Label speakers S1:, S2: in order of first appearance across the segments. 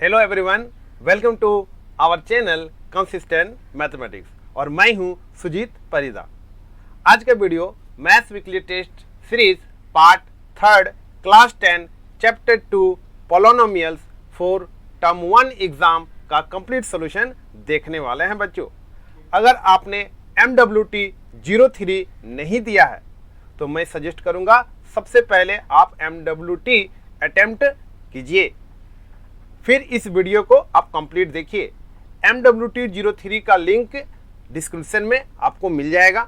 S1: Hello everyone, welcome to our channel consistent mathematics और मैं हूं सुजीत परिदा। आज का video maths weekly test series part 3 class 10 chapter 2 polynomials for term 1 exam का complete solution देखने वाले हैं बच्चों। अगर आपने MWT 03 नहीं दिया है तो मैं सजेस्ट करूंगा सबसे पहले आप MWT अटेम्प्ट कीजिए, फिर इस वीडियो को आप कंप्लीट देखिए। MWT 03 का लिंक डिस्क्रिप्शन में आपको मिल जाएगा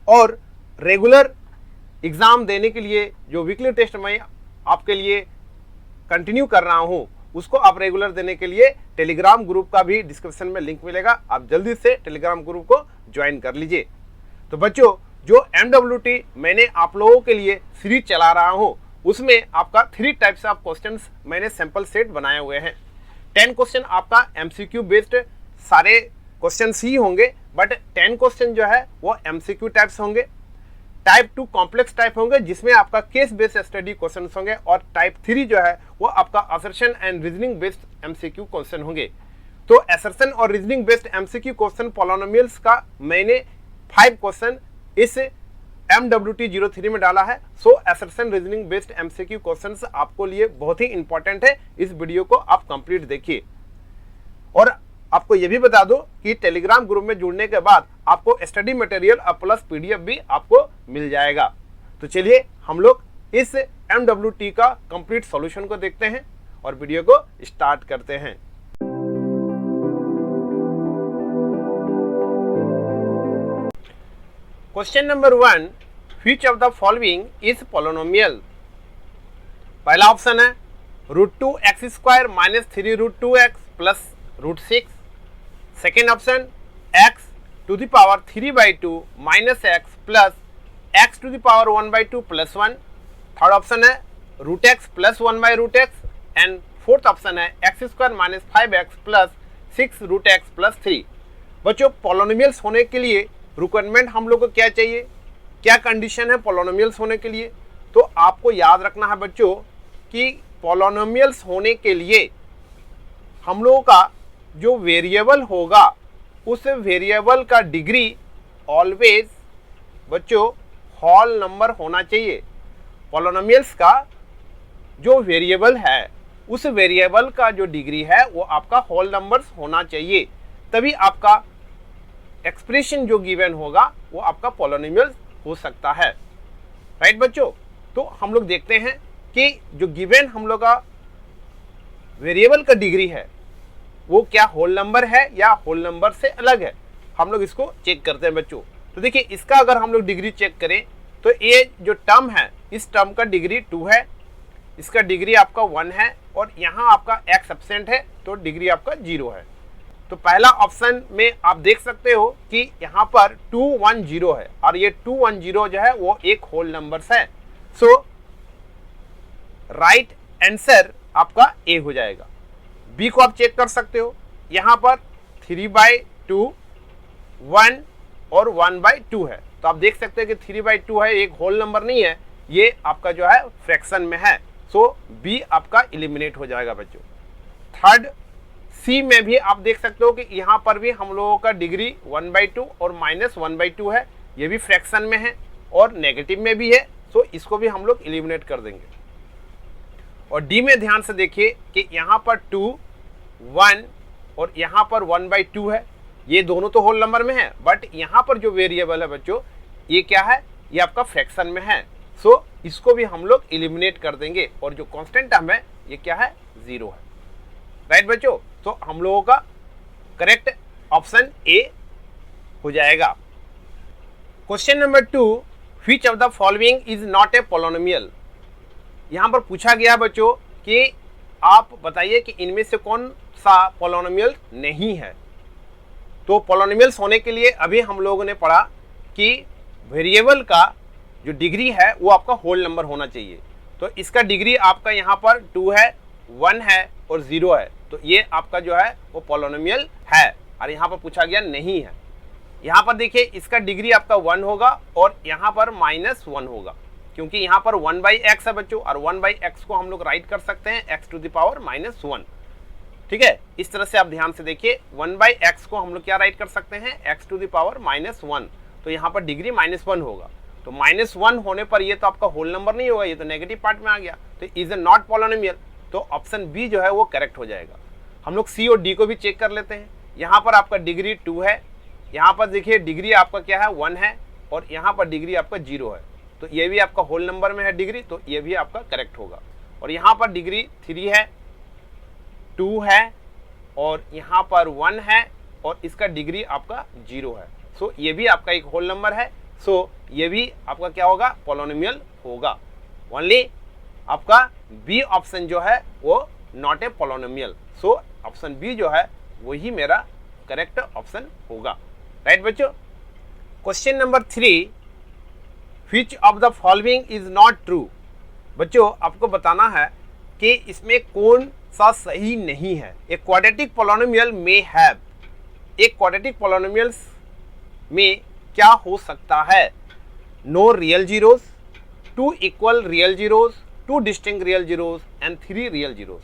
S1: और रेगुलर एग्ज़ाम देने के लिए जो वीकली टेस्ट मैं आपके लिए कंटिन्यू कर रहा हूं, उसको आप रेगुलर देने के लिए टेलीग्राम ग्रुप का भी डिस्क्रिप्शन में लिंक मिलेगा। आप जल्दी से टेलीग्राम ग्रुप को ज्वाइन कर लीजिए। तो बच्चों, जो MWT मैंने आप लोगों के लिए सीरीज चला रहा हूं, उसमें आपका 3 टाइप्स ऑफ क्वेश्चंस मैंने सैंपल सेट बनाए हुए हैं। 10 क्वेश्चन आपका MCQ बेस्ड सारे क्वेश्चंस ही होंगे, बट 10 क्वेश्चन जो है वो MCQ टाइप्स होंगे। टाइप 2 कॉम्प्लेक्स टाइप होंगे जिसमें आपका केस बेस्ड स्टडी क्वेश्चन होंगे, और टाइप 3 जो है वो आपका assertion and reasoning based MCQ question होंगे। तो असर्शन और reasoning based MCQ question polynomials का मैंने 5 क्वेश्चन इस MWT 03 में डाला है। So assertion reasoning based MCQ questions आपको लिए बहुत ही इंपॉर्टेंट है। इस वीडियो को आप कंप्लीट देखिए। और आपको यह भी बता दो कि टेलीग्राम ग्रुप में जुड़ने के बाद आपको स्टडी मटेरियल और प्लस PDF भी आपको मिल जाएगा। तो चलिए हम लोग इस MWT का कंप्लीट सॉल्यूशन को देखते हैं और वीडियो को स्टार्ट करते हैं। Question number 1, which of the following is polynomial? पहला ऑप्शन है √2x² minus 3√2x plus √6। Second option x to the power 3/2 minus x plus x to the power 1/2 plus 1। Third option है √x plus 1/√x। And fourth option है x² minus 5x plus 6√x plus 3। बच्चों, polynomials होने के लिए requirement हम लोग को क्या चाहिए, क्या कंडीशन है पॉलिनोमियल्स होने के लिए? तो आपको याद रखना है बच्चों कि पॉलिनोमियल्स होने के लिए हम लोगों का जो वेरिएबल होगा उस वेरिएबल का डिग्री ऑलवेज बच्चों होल नंबर होना चाहिए। पॉलिनोमियल्स का जो वेरिएबल है उस वेरिएबल का जो डिग्री है वो आपका होल नंबर्स होना चाहिए, तभी आपका एक्सप्रेशन जो गिवन होगा वो आपका पॉलिनोमियल हो सकता है। राइट बच्चों? तो हम लोग देखते हैं कि जो गिवन हम लोग का वेरिएबल का डिग्री है वो क्या होल नंबर है या होल नंबर से अलग है। हम लोग इसको चेक करते हैं बच्चों। तो देखिए, इसका अगर हम लोग डिग्री चेक करें तो ये जो टर्म है इस टर्म का डिग्री 2 है, इसका डिग्री आपका 1 है, और यहाँ आपका x एब्सेंट है तो डिग्री आपका 0 है। तो पहला ऑप्शन में आप देख सकते हो कि यहाँ पर 210 है और ये 210 जो है वो एक होल नंबर्स है। सो राइट आंसर आपका A हो जाएगा। B को आप चेक कर सकते हो, यहाँ पर 3/2 1 और 1/2 है। तो आप देख सकते हैं कि 3/2 है, एक होल नंबर नहीं है, ये आपका जो है फ्रैक्शन में है। सो B आपका एलिमिनेट हो जाएगा बच्चों। थर्ड C में भी आप देख सकते हो कि यहाँ पर भी हम लोगों का डिग्री 1/2 और माइनस 1/2 है, ये भी फ्रैक्शन में है और नेगेटिव में भी है। सो इसको भी हम लोग एलिमिनेट कर देंगे। और D में ध्यान से देखिए कि यहाँ पर 2 1 और यहाँ पर 1/2 है, ये दोनों तो होल नंबर में है, बट यहाँ पर जो वेरिएबल है बच्चों ये क्या है, ये आपका फ्रैक्शन में है। सो इसको भी हम लोग एलिमिनेट कर देंगे और जो कांस्टेंट टर्म है ये क्या है, 0 है। राइट बच्चों? तो हम लोगों का करेक्ट ऑप्शन A हो जाएगा। Question number 2, which of the following is not a polynomial? यहां पर पूछा गया बच्चों कि आप बताइए कि इनमें से कौन सा पॉलिनोमियल नहीं है। तो पॉलिनोमियल्स होने के लिए अभी हम लोगों ने पढ़ा कि वेरिएबल का जो डिग्री है वो आपका होल नंबर होना चाहिए। तो इसका डिग्री आपका यहाँ पर 2 है, 1 है और 0 है, तो ये आपका जो है वो पॉलिनोमियल है। और यहाँ पर पूछा गया नहीं है। यहाँ पर देखिए इसका डिग्री आपका 1 होगा और यहाँ पर -1 होगा, क्योंकि यहाँ पर 1/x है बच्चों, और 1/x को हम लोग राइट कर सकते हैं x टू द पावर -1। ठीक है, इस तरह से आप ध्यान से देखिए 1/x को हम लोग क्या राइट कर सकते हैं, x टू द पावर -1, तो यहाँ पर डिग्री -1 होगा। तो -1 होने पर ये तो आपका होल नंबर नहीं होगा, ये तो नेगेटिव पार्ट में आ गया, तो इज ए नॉट पॉलिनोमियल, तो ऑप्शन बी जो है वो करेक्ट हो जाएगा। हम लोग सी और डी को भी चेक कर लेते हैं। यहाँ पर आपका डिग्री 2 है, यहाँ पर देखिए डिग्री आपका क्या है 1 है, और यहाँ पर डिग्री आपका 0 है, तो ये भी आपका होल नंबर में है डिग्री, तो ये भी आपका करेक्ट होगा। और यहाँ पर डिग्री 3 है, 2 है, और यहाँ पर 1 है, और इसका डिग्री आपका 0 है, सो ये भी आपका एक होल नंबर है, सो ये भी आपका क्या होगा, पॉलिनोमियल होगा। ओनली आपका बी ऑप्शन जो है वो not a polynomial, so option B जो है वही मेरा करेक्ट ऑप्शन होगा। राइट बच्चों। Question number 3, which of the following is not true. बच्चों आपको बताना है कि इसमें कौन सा सही नहीं है। एक क्वाड्रेटिक पॉलिनोमियल में हैव, एक क्वाड्रेटिक पॉलिनोमियल्स में क्या हो सकता है, नो रियल जीरोस, 2 इक्वल real zeros, 2 distinct real zeros and 3 real zeros.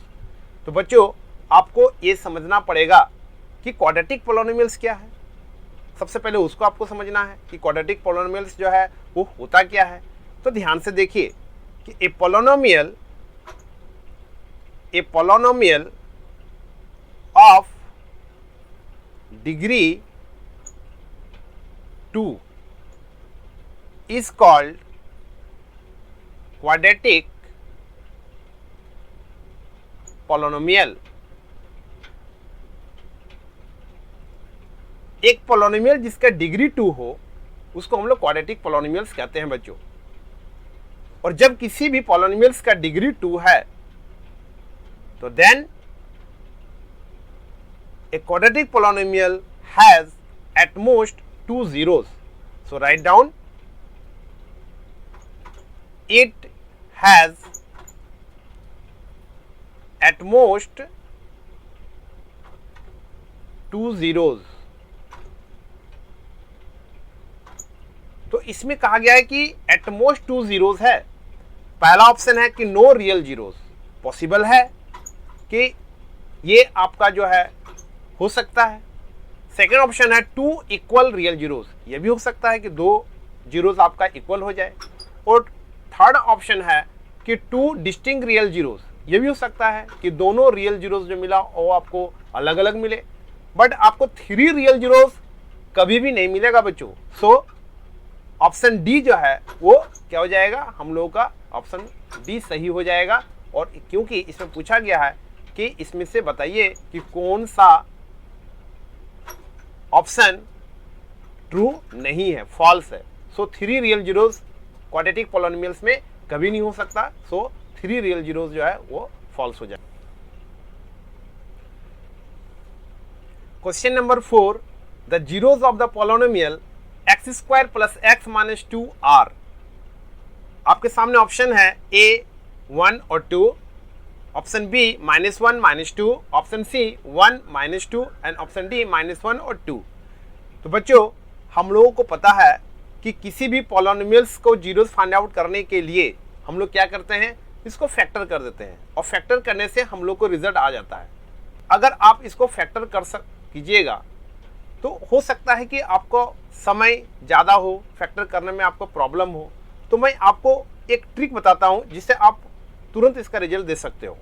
S1: तो बच्चों आपको ये समझना पड़ेगा कि क्वाड्रेटिक पॉलिनोमियल्स क्या है। सबसे पहले उसको आपको समझना है कि क्वाड्रेटिक पॉलिनोमियल्स जो है वो होता क्या है। तो ध्यान से देखिए कि a polynomial of degree 2 is called quadratic polynomial। एक पॉलिनोमियल जिसका डिग्री 2 हो उसको हम लोग क्वाड्रेटिक पॉलिनोमियल्स कहते हैं बच्चों। और जब किसी भी पॉलिनोमियल्स का डिग्री 2 है तो then a quadratic polynomial has at most 2 zeros। So write down, it has at most 2 zeros। तो इसमें कहा गया है कि एट मोस्ट 2 zeros है। पहला ऑप्शन है कि नो रियल जीरोस, पॉसिबल है कि ये आपका जो है हो सकता है। सेकेंड ऑप्शन है 2 इक्वल रियल जीरोस, ये भी हो सकता है कि 2 जीरोस आपका इक्वल हो जाए। और थर्ड ऑप्शन है कि 2 डिस्टिंक्ट रियल जीरोस, ये भी हो सकता है कि दोनों रियल जीरोस जो मिला वो आपको अलग अलग मिले। बट आपको 3 रियल जीरोस कभी भी नहीं मिलेगा बच्चों। सो ऑप्शन डी जो है वो क्या हो जाएगा, हम लोगों का ऑप्शन डी सही हो जाएगा। और क्योंकि इसमें पूछा गया है कि इसमें से बताइए कि कौन सा ऑप्शन ट्रू नहीं है, फॉल्स है। सो 3 रियल जीरोस क्वाड्रेटिक पॉलिनोमियल्स में कभी नहीं हो सकता। सो 3 रियल जीरोस जो है वो फॉल्स हो जाए। Question number 4, the zeros of the polynomial x² + x - 2 are. आपके सामने ऑप्शन है ए 1 और 2, option B -1 - 2, option C 1 - 2 and option D -1 और 2। तो बच्चों हम लोगों को पता है कि किसी भी पॉलिनोमियल्स को जीरोस फाइंड आउट करने के लिए हम लोग क्या करते हैं, इसको फैक्टर कर देते हैं और फैक्टर करने से हम लोग को रिजल्ट आ जाता है। अगर आप इसको फैक्टर कीजिएगा तो हो सकता है कि आपको समय ज़्यादा हो, फैक्टर करने में आपको प्रॉब्लम हो। तो मैं आपको एक ट्रिक बताता हूं जिससे आप तुरंत इसका रिजल्ट दे सकते हो।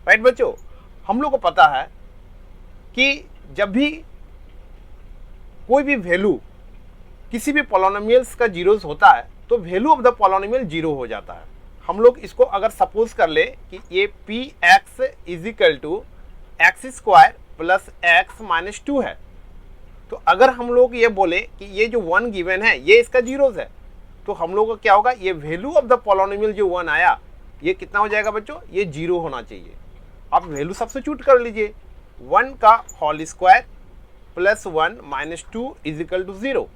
S1: राइट बच्चों, हम लोग को पता है कि जब भी कोई भी वैल्यू किसी भी पॉलिनोमियल्स का जीरोस होता है तो value of the polynomial zero हो जाता है। हम लोग इसको अगर सपोज कर ले कि ये px = x² + x - 2 है, तो अगर हम लोग ये बोले कि ये जो 1 गिवन है ये इसका जीरोस है, तो हम लोग को क्या होगा, ये वैल्यू ऑफ द पॉलिनोमियल जो 1 आया ये कितना हो जाएगा बच्चों, ये 0 होना चाहिए। आप वैल्यू सब्स्टिट्यूट कर लीजिए, 1 का होल स्क्वायर + 1 - 2 = 0।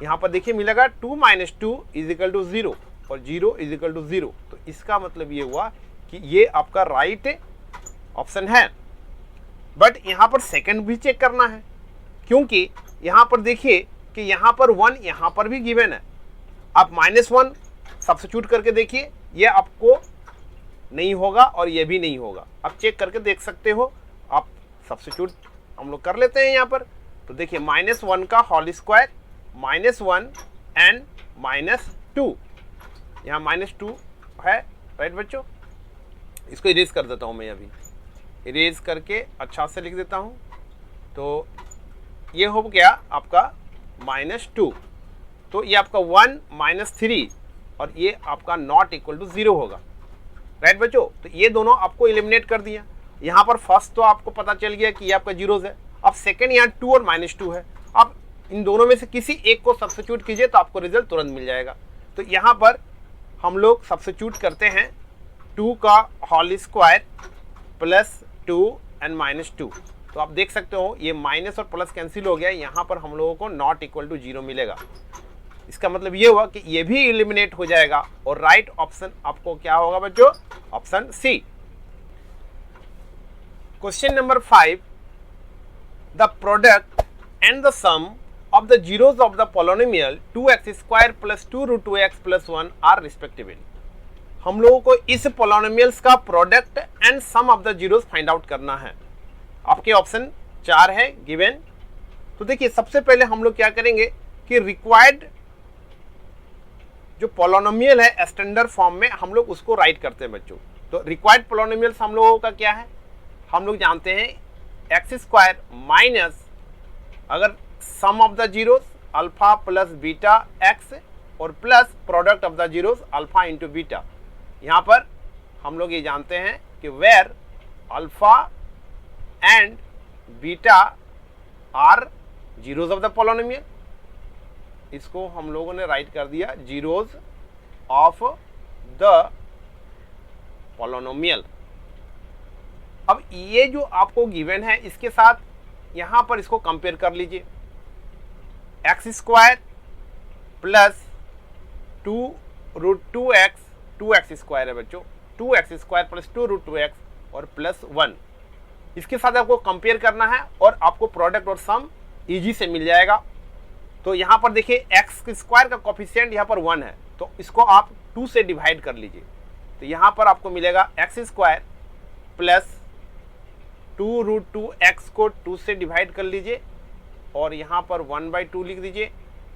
S1: यहाँ पर देखिए मिलेगा 2 - 2 = 0 और 0 = 0। तो इसका मतलब ये हुआ कि ये आपका राइट ऑप्शन है। बट यहाँ पर सेकंड भी चेक करना है, क्योंकि यहाँ पर देखिए कि यहाँ पर 1 यहाँ पर भी गिवन है। आप -1 सब्स्टिट्यूट करके देखिए, ये आपको नहीं होगा और ये भी नहीं होगा। आप चेक करके देख सकते हो सब्स्टिट्यूट हम लोग कर लेते हैं यहाँ पर। तो देखिए -1 का होल स्क्वायर -1 एंड -2, यहाँ -2 है, राइट बच्चों। इसको इरेज कर देता हूँ मैं, अभी इरेज करके अच्छा से लिख देता हूँ। तो ये हो गया आपका -2, तो ये आपका 1 -3 और ये आपका नॉट इक्वल टू 0 होगा, राइट बच्चों। तो ये दोनों आपको एलिमिनेट कर दिया। यहाँ पर फर्स्ट तो आपको पता चल गया कि ये आपका जीरोज है। अब सेकंड यहाँ 2 और -2 है। अब इन दोनों में से किसी एक को सब्स्टिट्यूट कीजिए तो आपको रिजल्ट तुरंत मिल जाएगा। तो यहाँ पर हम लोग सब्स्टिट्यूट करते हैं 2 का होल स्क्वायर +2 एंड -2। तो आप देख सकते हो ये माइनस और प्लस कैंसिल हो गया, यहाँ पर हम लोगों को नॉट इक्वल टू 0 मिलेगा। इसका मतलब ये हुआ कि ये भी एलिमिनेट हो जाएगा और राइट ऑप्शन आपको क्या होगा बच्चों, option C. Question number 5, the product and the sum of the zeros of the polynomial 2x square plus 2 root 2x plus 1 are respectively। हम लोगों को इस पोलोनोमियल्स का product and sum of the zeros find out करना है। आपके option 4 है given. तो देखिए सबसे पहले हम लोग क्या करेंगे कि रिक्वायर्ड जो पोलोनोमियल है स्टैंडर्ड फॉर्म में हम लोग उसको राइट करते हैं बच्चों। तो रिक्वायर्ड पोलोनोमियल्स हम लोगों का क्या है, हम लोग जानते हैं एक्स स्क्वायर माइनस अगर sum of the zeros alpha plus beta x और plus product of the zeros alpha into beta. यहाँ पर हम लोग ये जानते हैं कि where alpha and beta are zeros of the polynomial, इसको हम लोगों ने राइट कर दिया जीरोस ऑफ द पोलोनोमियल। अब ये जो आपको गिवन है इसके साथ यहाँ पर इसको कंपेयर कर लीजिए। X square plus 2 root 2x, 2x square है बच्चों, 2x square plus 2 root 2x और प्लस 1, इसके साथ आपको कंपेयर करना है और आपको प्रोडक्ट और सम इजी से मिल जाएगा। तो यहाँ पर देखिए एक्स स्क्वायर का कोफिशिएंट यहाँ पर 1 है, तो इसको आप 2 से डिवाइड कर लीजिए। तो यहाँ पर आपको मिलेगा x square plus 2 root 2x को 2 से डिवाइड कर लीजिए और यहाँ पर 1/2 लिख दीजिए,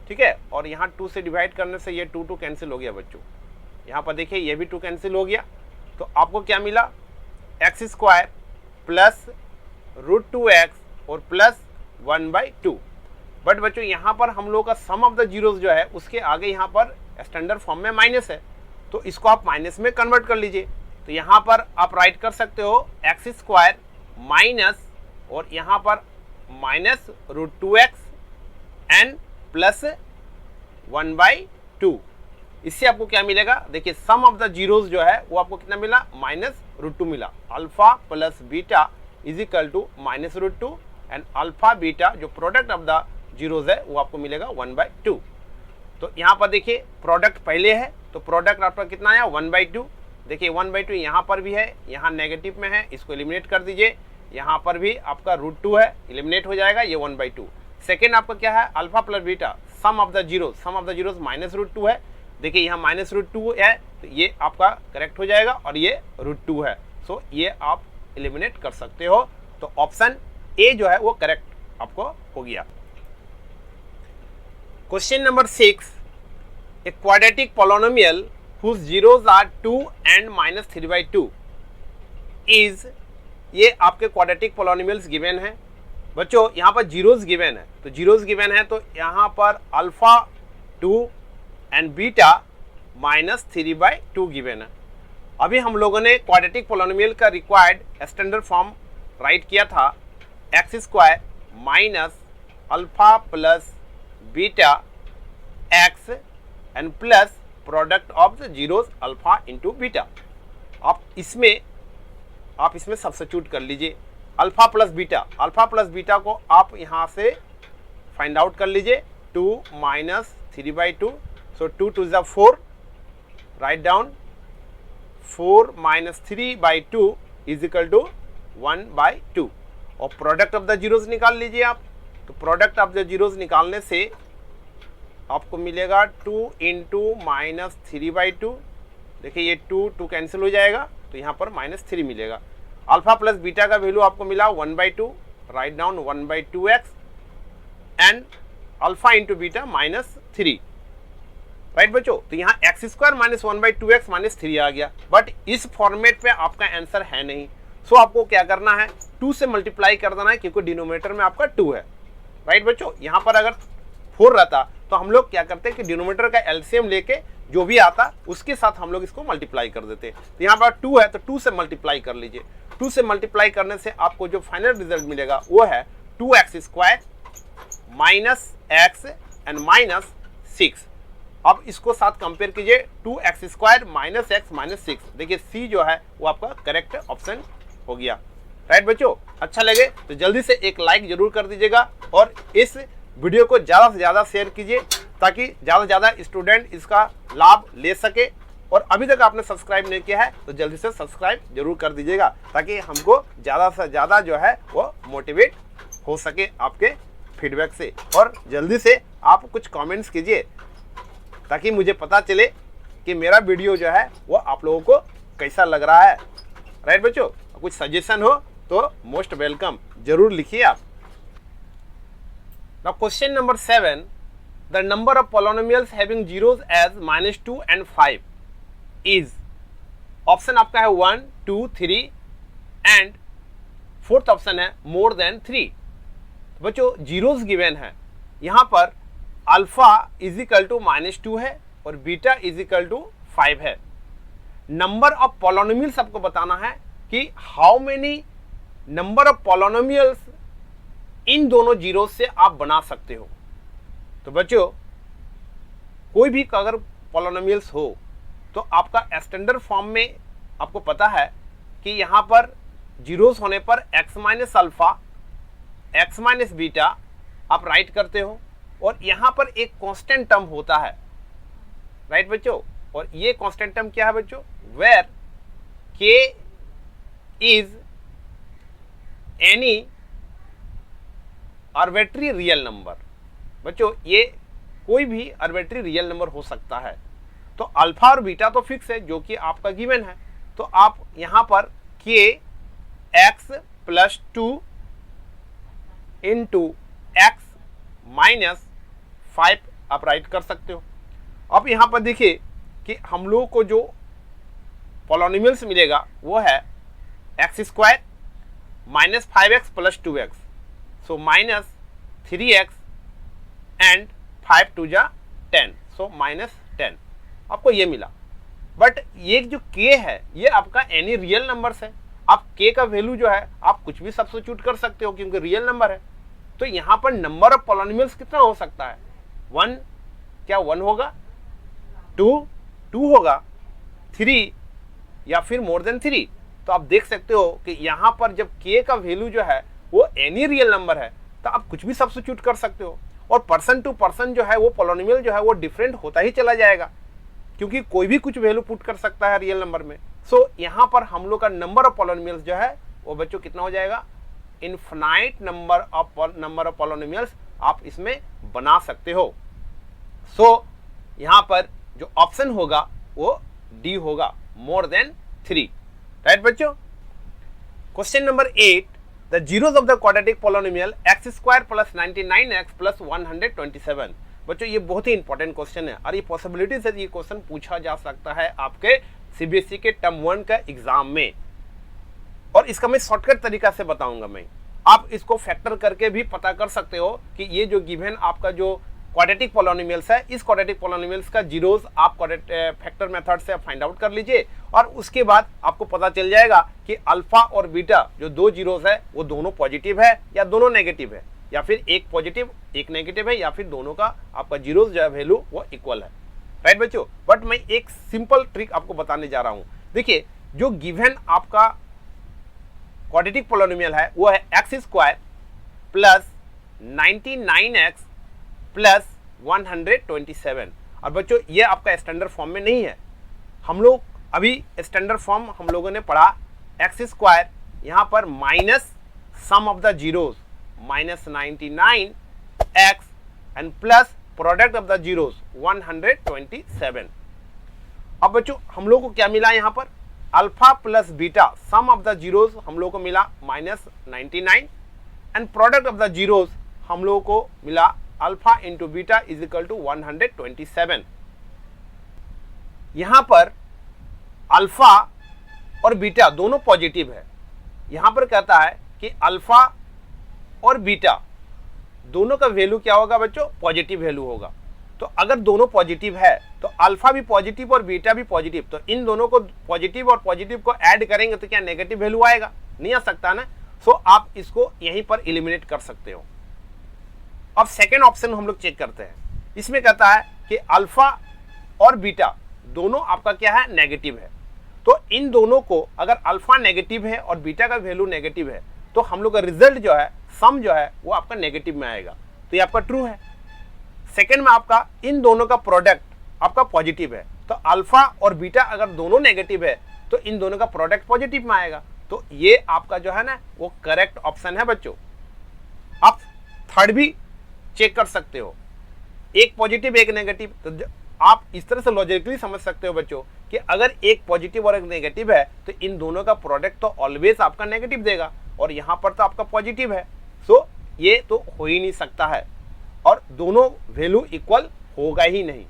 S1: ठीक है। और यहाँ 2 से डिवाइड करने से ये 2 कैंसिल हो गया बच्चों। यहाँ पर देखिए ये भी 2 कैंसिल हो गया। तो आपको क्या मिला, x square plus root 2x और प्लस 1/2। बट बच्चों यहाँ पर हम लोग का सम ऑफ द जीरोस जो है उसके आगे यहाँ पर स्टैंडर्ड फॉर्म में माइनस है, तो इसको आप माइनस में कन्वर्ट कर लीजिए। तो यहाँ पर आप राइट कर सकते हो एक्स स्क्वायर माइनस और यहाँ पर minus root 2x and plus 1/2। इससे आपको क्या मिलेगा, देखिए सम ऑफ द जीरोस जो है वो आपको कितना मिला, -√2 मिला। Alpha plus beta is equal to -√2 and alpha beta जो प्रोडक्ट ऑफ द जीरोस है वो आपको मिलेगा 1/2। तो यहाँ पर देखिए प्रोडक्ट पहले है तो प्रोडक्ट आपका कितना आया 1/2। देखिए 1/2 यहाँ पर भी है, यहाँ नेगेटिव में है, इसको एलिमिनेट कर दीजिए। यहाँ पर भी आपका √2 है, एलिमिनेट हो जाएगा, ये 1/2। सेकेंड आपका क्या है, alpha plus beta sum of the zeros, sum of the zeros -√2 है। देखिए यहाँ -√2 है तो ये आपका करेक्ट हो जाएगा और ये √2 है, सो ये आप एलिमिनेट कर सकते हो। तो ऑप्शन ए जो है वो करेक्ट आपको हो गया। Question number 6, a quadratic polynomial whose zeros are 2 and -3/2 is, ये आपके क्वाड्रेटिक पोलोनोमियल्स गिवन है बच्चों। यहाँ पर जीरोस गिवन है, तो जीरोस गिवन है तो यहाँ पर अल्फा 2 एंड बीटा -3/2 गिवन है। अभी हम लोगों ने क्वाड्रेटिक पोलोनोमियल का रिक्वायर्ड स्टैंडर्ड फॉर्म राइट किया था x square minus alpha plus beta x and plus product of the zeros alpha into beta. आप इसमें सब्स्टिट्यूट कर लीजिए अल्फा प्लस बीटा को आप यहाँ से फाइंड आउट कर लीजिए 2 -3/2। So 2 2 is 4, write down 4 -3/2 is equal to 1/2 और प्रोडक्ट ऑफ द जीरोस निकाल लीजिए आप। तो प्रोडक्ट ऑफ द जीरोस निकालने से आपको मिलेगा 2 × -3/2। देखिए ये 2 कैंसिल हो जाएगा तो यहाँ पर -3 मिलेगा। अल्फा प्लस बीटा का वैल्यू आपको मिला 1/2, write down 1/2x and alpha into beta -3, right बच्चों। तो यहाँ एक्स स्क्वायर माइनस 1/2x -3 आ गया, बट इस फॉर्मेट पे आपका आंसर है नहीं। सो आपको क्या करना है, 2 से मल्टीप्लाई कर देना है, क्योंकि डिनोमिनेटर में आपका 2 है, राइट बच्चों। यहाँ पर अगर 4 रहता तो हम लोग क्या करते कि डिनोमिनेटर का एलसीएम लेके जो भी आता उसके साथ हम लोग इसको मल्टीप्लाई कर देते। तो यहाँ पर 2 है तो 2 से मल्टीप्लाई कर लीजिए। 2 से मल्टीप्लाई करने से आपको जो फाइनल रिजल्ट मिलेगा वो है 2x² -x एंड -6। अब इसको साथ कंपेयर कीजिए, 2x² -x -6। देखिए सी जो है वो आपका करेक्ट ऑप्शन हो गया, राइट बच्चों। अच्छा लगे तो जल्दी से एक लाइक जरूर कर दीजिएगा और इस वीडियो को ज़्यादा से ज़्यादा शेयर कीजिए ताकि ज़्यादा से ज़्यादा स्टूडेंट इसका लाभ ले सके। और अभी तक आपने सब्सक्राइब नहीं किया है तो जल्दी से सब्सक्राइब जरूर कर दीजिएगा ताकि हमको ज़्यादा से ज़्यादा जो है वो मोटिवेट हो सके आपके फीडबैक से। और जल्दी से आप कुछ कमेंट्स कीजिए ताकि मुझे पता चले कि मेरा वीडियो जो है वो आप लोगों को कैसा लग रहा है, राइट बच्चों। कुछ सजेशन हो तो मोस्ट वेलकम, जरूर लिखिए आप। Now question number 7, the number of polynomials having zeros as -2 and 5 is, option आपका है 1, 2, 3 एंड फोर्थ ऑप्शन है मोर देन 3। बच्चों जीरोस गिवन है, यहाँ पर अल्फा इज इक्वल टू -2 है और बीटा इज इक्वल टू 5 है। नंबर ऑफ पॉलिनोमियल्स आपको बताना है कि how many number of polynomials इन दोनों जीरो से आप बना सकते हो। तो बच्चों कोई भी अगर पॉलिनोमियल्स हो तो आपका स्टैंडर्ड फॉर्म में आपको पता है कि यहाँ पर जीरोस होने पर x minus alpha x minus beta आप राइट करते हो और यहाँ पर एक कांस्टेंट टर्म होता है, राइट बच्चों। और ये कांस्टेंट टर्म क्या है बच्चों, where k is any arbitrary real number. बच्चों ये कोई भी आर्बिट्री रियल नंबर हो सकता है। तो अल्फा और बीटा तो फिक्स है जो कि आपका गिवन है, तो आप यहाँ पर k x + 2 इंटू x - 5 आप राइट कर सकते हो। अब यहाँ पर देखिए कि हम लोगों को जो पॉलिनोमियल्स मिलेगा वो है x² -5x + 2x, so -3x and 5 2 जा 10, सो -10 आपको ये मिला। बट ये जो k है ये आपका एनी रियल नंबर्स है। आप k का वैल्यू जो है आप कुछ भी सब्स्टिट्यूट कर सकते हो क्योंकि रियल नंबर है। तो यहाँ पर नंबर ऑफ पॉलिनोमियल्स कितना हो सकता है, 1, क्या 1 होगा, 2 होगा, 3 या फिर मोर देन 3। तो आप देख सकते हो कि यहाँ पर जब k का वैल्यू जो है वो एनी रियल नंबर है तो आप कुछ भी सब्स्टिट्यूट कर सकते हो। और पर्सन टू पर्सन जो है वो पॉलिनोमियल जो है वो डिफरेंट होता ही चला जाएगा क्योंकि कोई भी कुछ वैल्यू पुट कर सकता है रियल नंबर में। सो यहाँ पर हम लोग का नंबर ऑफ पॉलिनोमियल्स जो है वो बच्चों कितना हो जाएगा, इनफाइनाइट नंबर ऑफ पॉलिनोमियल्स आप इसमें बना सकते हो। सो यहाँ पर जो ऑप्शन होगा वो डी होगा, मोर देन 3, राइट बच्चों। Question number 8, the zeros of the quadratic polynomial x² + 99x + 127। बच्चों ये बहुत ही इंपॉर्टेंट क्वेश्चन है और ये पॉसिबिलिटी से ये क्वेश्चन पूछा जा सकता है आपके सीबीएसई के टर्म 1 का एग्जाम में। और इसका मैं शॉर्टकट तरीका से बताऊंगा मैं, आप इसको फैक्टर करके भी पता कर सकते हो कि ये जो गिवन आपका जो क्वाड्रेटिक पॉलिनोमियल्स है, इस क्वाड्रेटिक पॉलिनोमियल्स का जीरोस आप फैक्टर मेथड से फाइंड आउट कर लीजिए और उसके बाद आपको पता चल जाएगा कि अल्फा और बीटा जो दो जीरोस है वो दोनों पॉजिटिव है या दोनों नेगेटिव है, या फिर एक पॉजिटिव एक नेगेटिव है, या फिर दोनों का आपका जीरोस जो है वैल्यू वो इक्वल है, राइट बच्चों। बट मैं एक सिंपल ट्रिक आपको बताने जा रहा हूँ। देखिए जो गिवन आपका क्वाड्रेटिक पॉलिनोमियल है वो है x² + 99x + 127। और बच्चों ये आपका स्टैंडर्ड फॉर्म में नहीं है, हम लोग अभी स्टैंडर्ड फॉर्म हम लोगों ने पढ़ा x² यहाँ पर minus sum of the zeros -99x and plus product of the zeros 127। अब बच्चों हम लोग को क्या मिला यहाँ पर alpha plus beta sum of the zeros हम लोग को मिला -99 and product of the zeros हम लोग को मिला alpha into beta is equal to 127। यहां पर अल्फा और बीटा दोनों पॉजिटिव है। यहां पर कहता है कि अल्फा और बीटा दोनों का वैल्यू क्या होगा बच्चों, पॉजिटिव वैल्यू होगा। तो अगर दोनों पॉजिटिव है तो अल्फा भी पॉजिटिव और बीटा भी पॉजिटिव, तो इन दोनों को पॉजिटिव और पॉजिटिव को ऐड करेंगे तो क्या नेगेटिव वैल्यू आएगा, नहीं आ सकता ना। सो आप इसको यहीं पर एलिमिनेट कर सकते हो। अब सेकेंड ऑप्शन हम लोग चेक करते हैं। इसमें कहता है कि अल्फा और बीटा दोनों आपका क्या है, नेगेटिव है। तो इन दोनों को अगर अल्फा नेगेटिव है और बीटा का वैल्यू नेगेटिव है तो हम लोग का रिजल्ट जो है, सम जो है वो आपका नेगेटिव में आएगा। तो ये आपका ट्रू है। सेकेंड में आपका इन दोनों का प्रोडक्ट आपका पॉजिटिव है, तो अल्फा और बीटा अगर दोनों नेगेटिव है तो इन दोनों का प्रोडक्ट पॉजिटिव में आएगा। तो ये आपका जो है ना वो करेक्ट ऑप्शन है बच्चों। आप थर्ड भी चेक कर सकते हो, एक पॉजिटिव एक नेगेटिव। तो आप इस तरह से लॉजिकली समझ सकते हो बच्चों कि अगर एक पॉजिटिव और एक नेगेटिव है तो इन दोनों का प्रोडक्ट तो ऑलवेज आपका नेगेटिव देगा, और यहां पर तो आपका पॉजिटिव है। सो ये तो हो ही नहीं सकता है, और दोनों वैल्यू इक्वल होगा ही नहीं।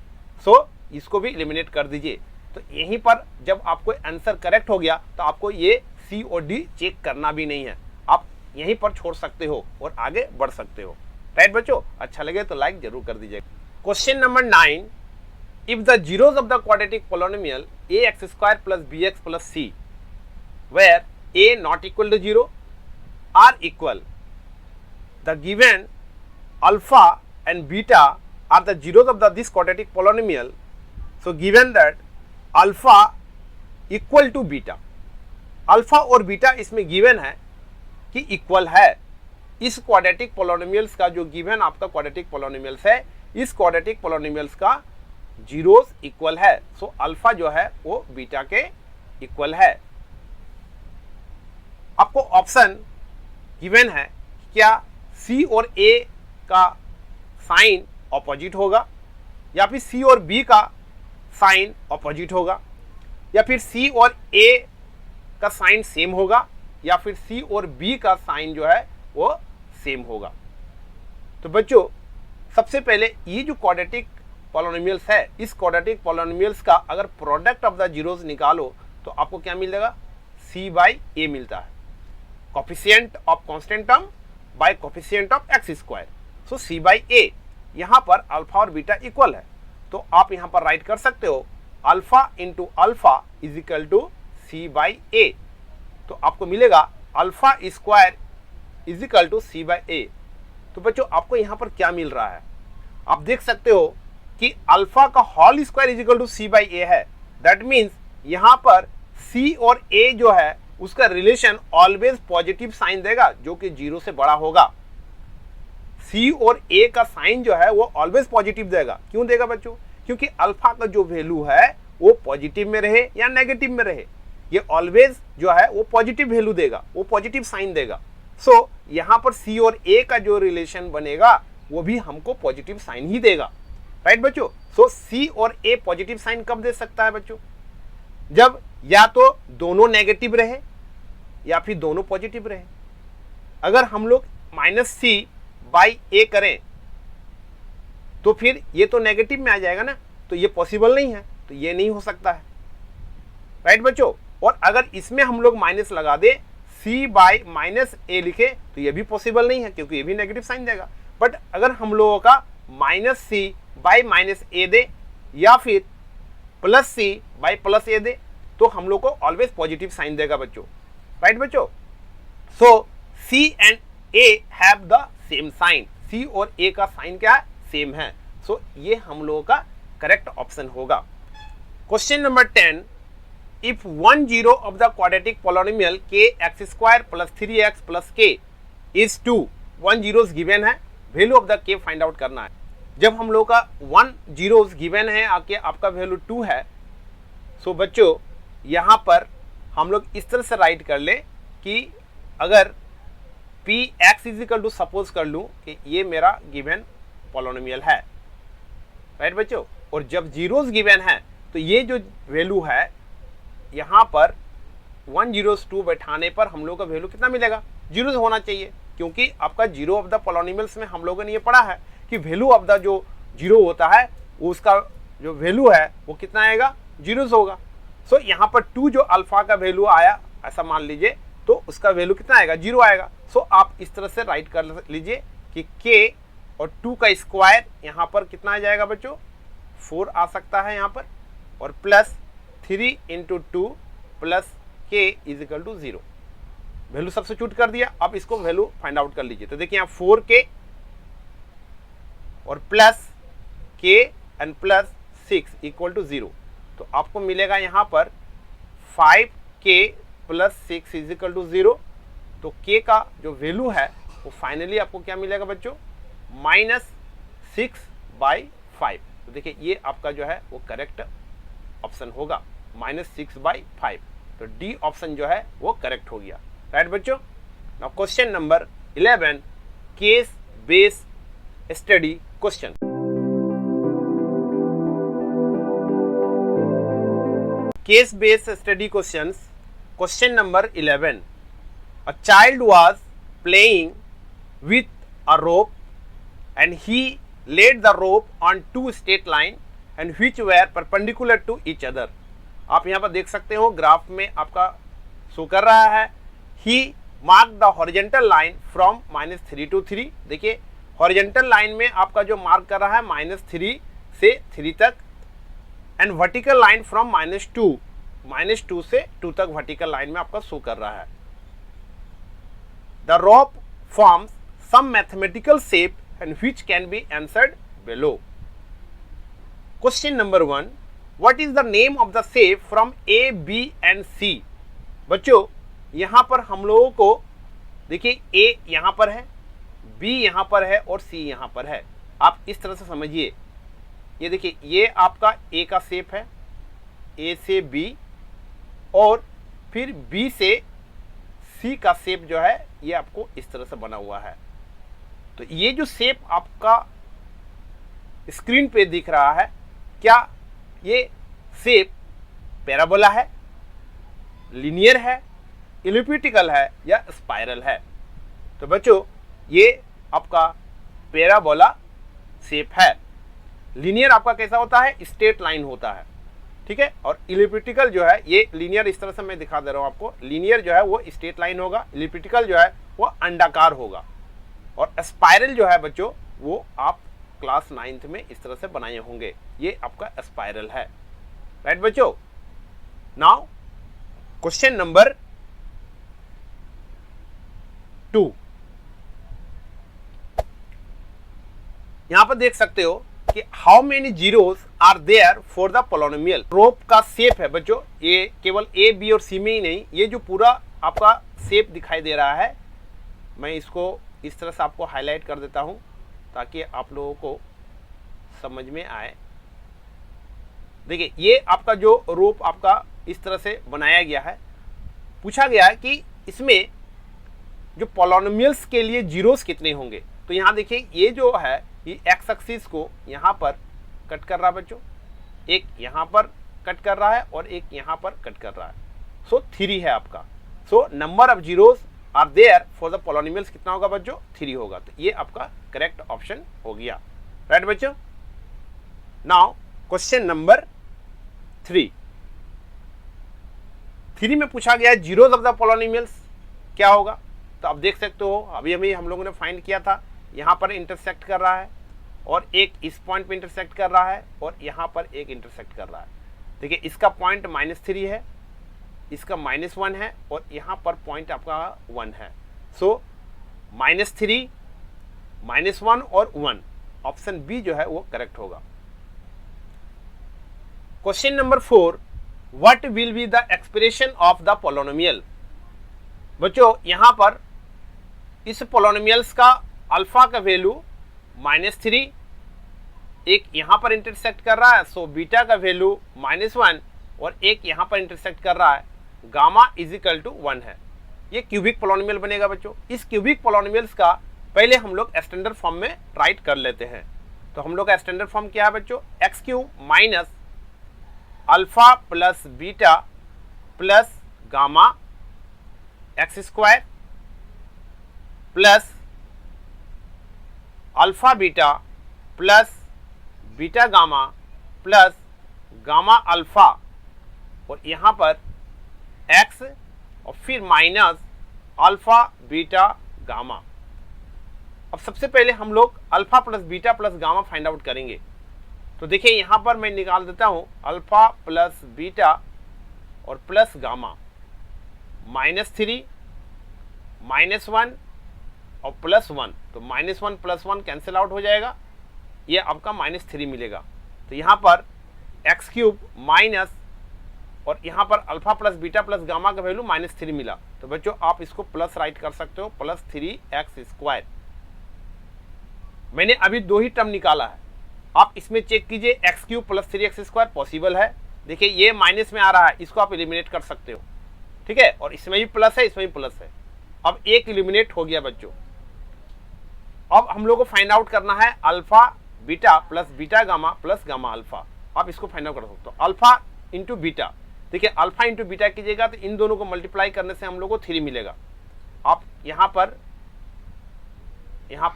S1: सो इसको भी एलिमिनेट कर दीजिए। तो यहीं पर जब आपको आंसर करेक्ट हो गया तो आपको ये सी और डी चेक करना भी नहीं है, आप यहीं पर छोड़ सकते हो और आगे बढ़ सकते हो। राइट बच्चों, अच्छा लगे तो लाइक जरूर कर दीजिएगा। Question number 9, if the zeros of the quadratic polynomial ax² plus bx plus c where a not equal to 0 are equal, the given alpha and beta are the zeros of this quadratic polynomial. So given that alpha equal to beta, alpha और beta इसमें given है कि equal है। इस quadratic polynomials का जो given आपका quadratic polynomials है, इस क्वाड्रेटिक पोलिनोमियल्स का जीरोस इक्वल है। सो अल्फा जो है वो बीटा के इक्वल है। आपको ऑप्शन गिवन है, क्या सी और ए का साइन ऑपोजिट होगा, या फिर सी और बी का साइन ऑपोजिट होगा, या फिर सी और ए का साइन सेम होगा, या फिर सी और बी का साइन जो है वो सेम होगा। तो बच्चों सबसे पहले ये जो क्वाड्रेटिक पोलिनोमियल्स है, इस क्वाड्रेटिक पोलिनोमियल्स का अगर प्रोडक्ट ऑफ द जीरोस निकालो तो आपको क्या मिलेगा, c बाई ए मिलता है। Coefficient of constant term by coefficient of x²। So c by a, यहाँ पर अल्फा और बीटा इक्वल है, तो आप यहाँ पर राइट कर सकते हो alpha into alpha is equal to c by a. तो आपको मिलेगा alpha square is equal to c by a. तो बच्चों आपको यहाँ पर क्या मिल रहा है, आप देख सकते हो कि अल्फा का whole square is equal to c by a है। दैट मीन्स यहाँ पर c और a जो है उसका रिलेशन ऑलवेज पॉजिटिव साइन देगा, जो कि 0 से बड़ा होगा। c और a का साइन जो है वो ऑलवेज पॉजिटिव देगा। क्यों देगा बच्चों, क्योंकि अल्फा का जो वैल्यू है वो पॉजिटिव में रहे या नेगेटिव में रहे, ये ऑलवेज जो है वो पॉजिटिव वैल्यू देगा, वो पॉजिटिव साइन देगा। सो यहाँ पर c और a का जो रिलेशन बनेगा वो भी हमको पॉजिटिव साइन ही देगा। राइट बच्चों। सो c और a पॉजिटिव साइन कब दे सकता है बच्चों, जब या तो दोनों नेगेटिव रहे या फिर दोनों पॉजिटिव रहे। अगर हम लोग -c बाई a करें तो फिर ये तो नेगेटिव में आ जाएगा ना, तो ये पॉसिबल नहीं है, तो ये नहीं हो सकता है। राइट बच्चों। और अगर इसमें हम लोग माइनस लगा दे, c बाई -a लिखे, तो ये भी पॉसिबल नहीं है क्योंकि ये भी नेगेटिव साइन देगा। बट अगर हम लोगों का -c बाई -a दे या फिर +c बाई +a दे तो हम लोग को ऑलवेज पॉजिटिव साइन देगा बच्चों। राइट बच्चों। So c and a have the same sign, c और a का साइन क्या है, सेम है। सो ये हम लोगों का करेक्ट ऑप्शन होगा। Question number 10, if 1 zero of the quadratic polynomial kx² plus 3x plus k is 2, 1 zeros given है, value of the k find out करना है। जब हम लोग का 1 जीरोस गिवन है आके आपका वैल्यू 2 है, सो बच्चों यहाँ पर हम लोग इस तरह से राइट कर ले कि अगर px is equal to, suppose कर लूँ कि ये मेरा गिवन पोलिनोमियल है। राइट बच्चों। और जब जीरोस गिवन है तो ये जो वैल्यू है यहाँ पर 1 zeros 2 बैठाने पर हम लोग का वैल्यू कितना मिलेगा, 0 होना चाहिए, क्योंकि आपका जीरो ऑफ द पॉलिनोमियल्स में हम लोगों ने ये पढ़ा है कि वैल्यू ऑफ द जो जीरो होता है उसका जो वैल्यू है वो कितना आएगा, 0 होगा। सो यहाँ पर 2 जो अल्फा का वैल्यू आया ऐसा मान लीजिए, तो उसका वैल्यू कितना आएगा, 0 आएगा। सो आप इस तरह से राइट कर लीजिए कि k और 2 का स्क्वायर यहाँ पर कितना आ जाएगा बच्चों, 4 आ सकता है यहाँ पर, और plus 3 into 2 plus k is equal to 0। Value substitute कर दिया, अब इसको वैल्यू फाइंड आउट कर लीजिए। तो देखिए यहाँ 4k और plus k and plus 6 equal to 0, तो आपको मिलेगा यहाँ पर 5k plus 6 is equal to 0। तो k का जो वैल्यू है वो फाइनली आपको क्या मिलेगा बच्चों, -6/5। तो देखिए ये आपका जो है वो करेक्ट ऑप्शन होगा, -6/5। तो डी ऑप्शन जो है वो करेक्ट हो गया, राइट बच्चों। Now question number 11, case based study question. Case based study questions, question number 11। A child was playing with a rope and he laid the rope on 2 straight lines and which were perpendicular to each other। आप यहाँ पर देख सकते हो graph में आपका show कर रहा है, he marked the horizontal line from -3 to 3। देखिए हॉरिजॉन्टल लाइन में आपका जो मार्क कर रहा है -3 से 3 तक, एंड वर्टिकल लाइन फ्रॉम -2 से 2 तक वर्टिकल लाइन में आपका शो कर रहा है। The rope forms some mathematical shape and which can be answered below। Question number 1, what is the name of the shape from A, B and C? बच्चों यहाँ पर हम लोगों को देखिए A यहाँ पर है, B यहाँ पर है और C यहाँ पर है। आप इस तरह से समझिए, ये देखिए ये आपका A का शेप है, A से B, और फिर B से C का शेप जो है ये आपको इस तरह से बना हुआ है। तो ये जो शेप आपका स्क्रीन पे दिख रहा है, क्या ये शेप पैराबोला है, लीनियर है, इलिप्टिकल है या स्पाइरल है? तो बच्चों ये आपका पैराबोला शेप है। लीनियर आपका कैसा होता है, स्ट्रेट लाइन होता है, ठीक है। और इलिप्टिकल जो है, ये लीनियर इस तरह से मैं दिखा दे रहा हूँ आपको, लीनियर जो है वो स्ट्रेट लाइन होगा, इलिप्टिकल जो है वो अंडाकार होगा, और स्पाइरल जो है बच्चों वो आप क्लास 9th में इस तरह से बनाए होंगे, ये आपका स्पाइरल है, राइट बच्चों। नाउ क्वेश्चन नंबर 2, यहां पर देख सकते हो कि how many zeros are there for the polynomial. Rope का शेप है बच्चों, ये केवल ए, बी और सी में ही नहीं, ये जो पूरा आपका शेप दिखाई दे रहा है, मैं इसको इस तरह से आपको हाईलाइट कर देता हूं ताकि आप लोगों को समझ में आए। देखिए ये आपका जो रोप आपका इस तरह से बनाया गया है, पूछा गया है कि इसमें जो पोलिनोमियल्स के लिए जीरोस कितने होंगे। तो यहाँ देखिए ये जो है ये एक्स एक्सिस को यहाँ पर कट कर रहा है बच्चों, एक यहाँ पर कट कर रहा है और एक यहाँ पर कट कर रहा है। सो 3 है आपका। So number of zeros are there for the polynomials कितना होगा बच्चों, 3 होगा। तो ये आपका करेक्ट ऑप्शन हो गया, राइट बच्चों। नाउ क्वेश्चन नंबर 3 में पूछा गया जीरोस ऑफ द पोलिनोमियल्स क्या होगा। तो आप देख सकते हो अभी हम लोगों ने फाइंड किया था, यहाँ पर इंटरसेक्ट कर रहा है और एक इस पॉइंट पे इंटरसेक्ट कर रहा है और यहाँ पर एक इंटरसेक्ट कर रहा है। देखिए इसका पॉइंट -3 है, इसका -1 है और यहाँ पर पॉइंट आपका 1 है। सो -3, -1 और 1, ऑप्शन बी जो है वो करेक्ट होगा। Question number 4, what will be the expression of the polynomial. बच्चों यहाँ पर इस पोलिनोमियल्स का अल्फा का वैल्यू -3, एक यहाँ पर इंटरसेक्ट कर रहा है, सो बीटा का वैल्यू -1 और एक यहाँ पर इंटरसेक्ट कर रहा है, गामा इज इक्वल टू 1 है। ये क्यूबिक पोलिनोमियल बनेगा बच्चों। इस क्यूबिक पोलिनोमियल्स का पहले हम लोग स्टैंडर्ड फॉर्म में राइट कर लेते हैं। तो हम लोग का स्टैंडर्ड फॉर्म क्या है बच्चों, x³ minus alpha plus beta plus gamma x square plus alpha beta plus beta gamma plus gamma alpha और यहाँ पर x और फिर माइनस अल्फा बीटा गामा। अब सबसे पहले हम लोग alpha plus beta plus gamma find out करेंगे। तो देखिए यहाँ पर मैं निकाल देता हूँ अल्फा प्लस बीटा और प्लस गामा, -3 -1 और +1, तो -1 +1 कैंसिल आउट हो जाएगा, ये आपका -3 मिलेगा। तो यहाँ पर x³ माइनस और यहाँ पर alpha plus beta plus gamma का वैल्यू -3 मिला। तो बच्चों आप इसको प्लस राइट कर सकते हो, +3x²। मैंने अभी 2 ही टर्म निकाला है, आप इसमें चेक कीजिए x³ + 3x² पॉसिबल है। देखिए ये माइनस में आ रहा है, इसको आप एलिमिनेट कर सकते हो, ठीक है। और इसमें भी प्लस है, इसमें भी प्लस है। अब एक एलिमिनेट हो गया बच्चों। अब हम लोग को फाइंड आउट करना है alpha beta plus beta gamma plus gamma alpha. आप इसको फाइंड आउट कर सकते हो, अल्फा इंटू बीटा। देखिए अल्फा इंटू बीटा कीजिएगा तो इन दोनों को मल्टीप्लाई करने से हम लोग को 3 मिलेगा। आप यहाँ पर